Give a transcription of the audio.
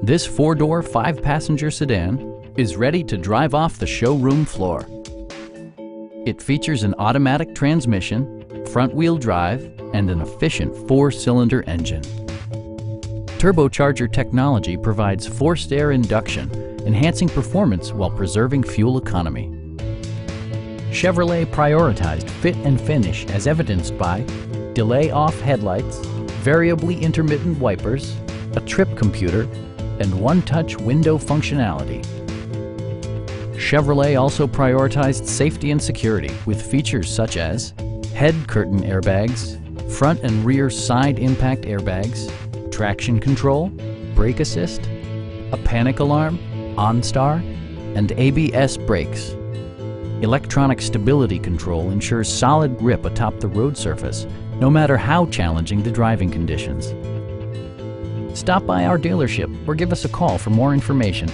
This four-door, five-passenger sedan is ready to drive off the showroom floor. It features an automatic transmission, front-wheel drive, and an efficient four-cylinder engine. Turbocharger technology provides forced air induction, enhancing performance while preserving fuel economy. Chevrolet prioritized fit and finish as evidenced by delay-off headlights, variably intermittent wipers, a trip computer, and one-touch window functionality. Chevrolet also prioritized safety and security with features such as head curtain airbags, front and rear side impact airbags, traction control, brake assist, a panic alarm, OnStar, and ABS brakes. Electronic stability control ensures solid grip atop the road surface, no matter how challenging the driving conditions. Stop by our dealership or give us a call for more information.